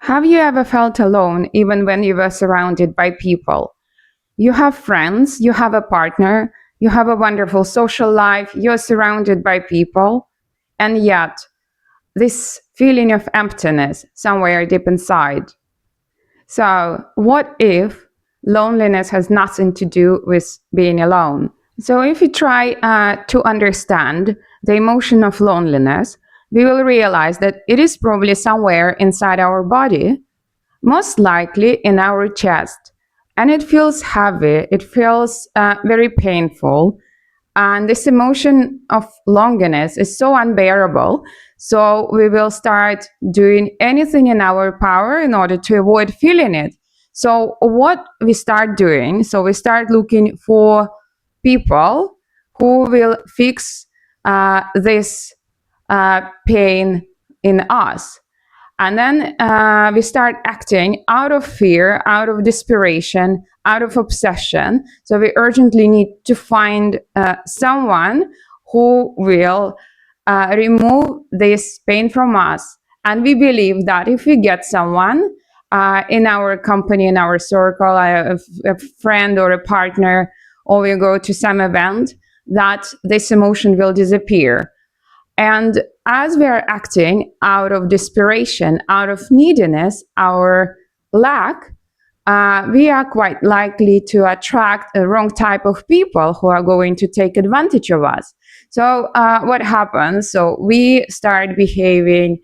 Have you ever felt alone even when you were surrounded by people? You have friends, you have a partner, you have a wonderful social life, you're surrounded by people, and yet this feeling of emptiness somewhere deep inside. So, what if loneliness has nothing to do with being alone? So, if you try to understand the emotion of loneliness, we will realize that it is probably somewhere inside our body, most likely in our chest. And it feels heavy, it feels very painful. And this emotion of loneliness is so unbearable. So we will start doing anything in our power in order to avoid feeling it. So what we start doing, so we start looking for people who will fix this pain in us. And then we start acting out of fear, out of desperation, out of obsession. So we urgently need to find someone who will remove this pain from us. And we believe that if we get someone in our company, in our circle, a friend or a partner, or we go to some event, that this emotion will disappear. And as we are acting out of desperation, out of neediness, our lack, we are quite likely to attract a wrong type of people who are going to take advantage of us. So what happens? So we start behaving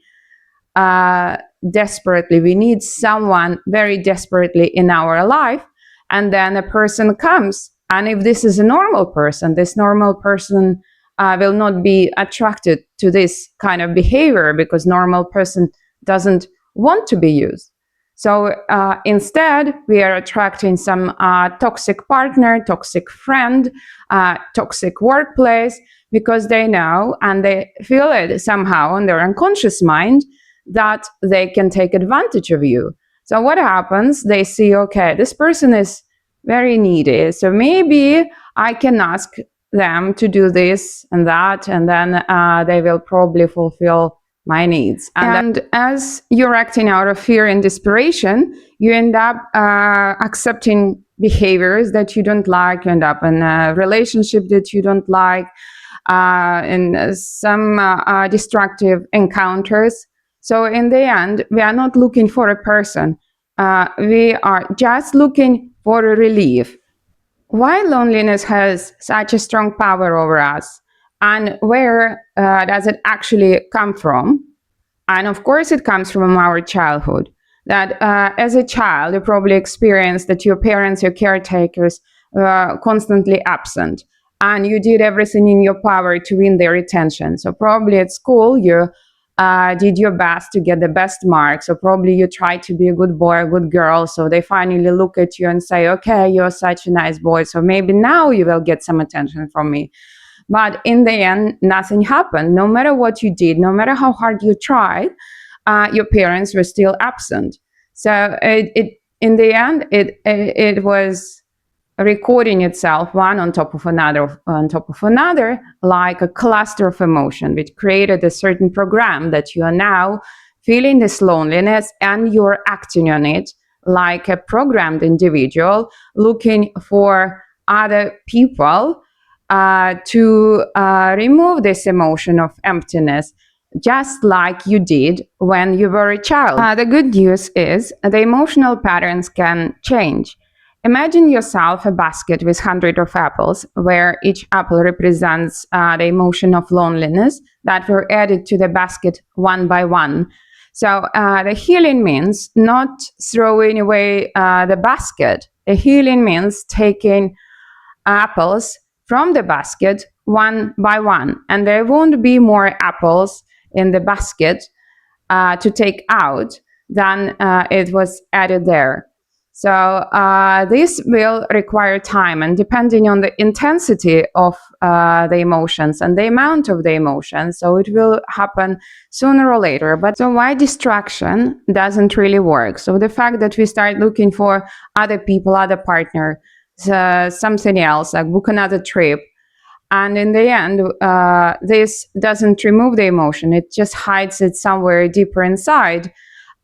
desperately. We need someone very desperately in our life, and then a person comes. And if this is a normal person, this normal person will not be attracted to this kind of behavior because normal person doesn't want to be used. So instead, we are attracting some toxic partner, toxic friend, toxic workplace, because they know and they feel it somehow in their unconscious mind that they can take advantage of you. So what happens? They see, okay, this person is very needy, so maybe I can ask them to do this and that, and then they will probably fulfill my needs. And as you're acting out of fear and desperation, you end up accepting behaviors that you don't like. You end up in a relationship that you don't like, in some destructive encounters. So in the end, we are not looking for a person. We are just looking for a relief. Why loneliness has such a strong power over us, and where does it actually come from? And of course, it comes from our childhood. That as a child, you probably experienced that your parents, your caretakers, were constantly absent, and you did everything in your power to win their attention. So probably at school, you did your best to get the best marks, or probably you tried to be a good boy, a good girl, so they finally look at you and say, okay, you're such a nice boy, so maybe now you will get some attention from me. But in the end, nothing happened. No matter what you did, no matter how hard you tried, your parents were still absent. So in the end, it was recording itself one on top of another, like a cluster of emotion, which created a certain program that you are now feeling this loneliness and you're acting on it like a programmed individual looking for other people to remove this emotion of emptiness, just like you did when you were a child. The good news is the emotional patterns can change. Imagine yourself a basket with hundreds of apples, where each apple represents the emotion of loneliness that were added to the basket one by one. So the healing means not throwing away the basket. The healing means taking apples from the basket one by one, and there won't be more apples in the basket to take out than it was added there. So this will require time, and depending on the intensity of the emotions and the amount of the emotions, so it will happen sooner or later. But so why distraction doesn't really work? So the fact that we start looking for other people, other partner, something else, like book another trip, and in the end, this doesn't remove the emotion. It just hides it somewhere deeper inside.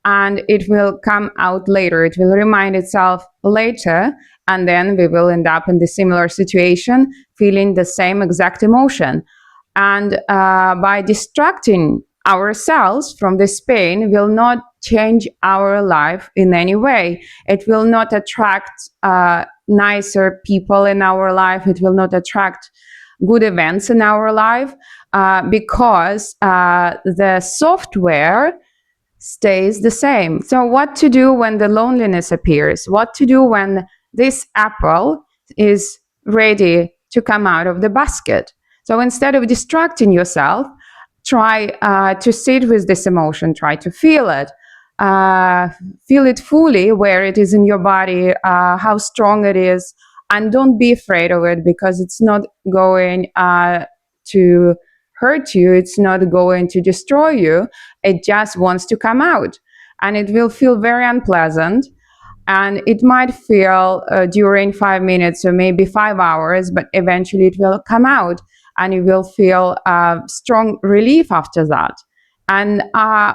and it will come out later. It will remind itself later, and then we will end up in the similar situation, feeling the same exact emotion. And by distracting ourselves from this pain will not change our life in any way. It will not attract nicer people in our life. It will not attract good events in our life, because the software stays the same. So, what to do when the loneliness appears? What to do when this apple is ready to come out of the basket? So, instead of distracting yourself, try to sit with this emotion, try to feel it fully, where it is in your body, how strong it is, and don't be afraid of it, because it's not going to hurt you, it's not going to destroy you. It just wants to come out, and it will feel very unpleasant, and it might feel during 5 minutes or maybe 5 hours, but eventually it will come out, and you will feel strong relief after that. And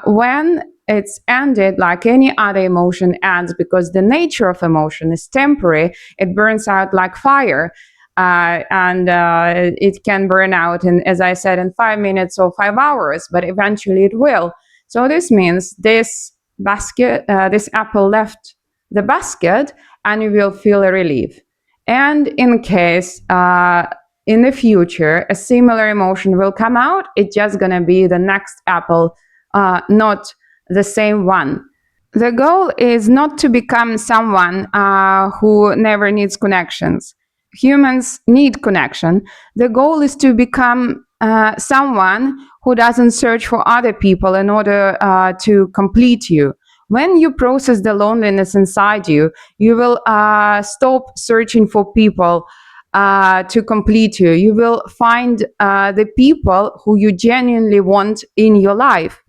when it's ended, like any other emotion ends, because the nature of emotion is temporary, it burns out like fire. And it can burn out, in, as I said, in 5 minutes or 5 hours, but eventually it will. So this means this apple left the basket, and you will feel a relief. And in case in the future a similar emotion will come out, it's just gonna be the next apple, not the same one. The goal is not to become someone who never needs connections. Humans need connection. The goal is to become someone who doesn't search for other people in order to complete you. When you process the loneliness inside you, you will stop searching for people to complete you. You will find the people who you genuinely want in your life.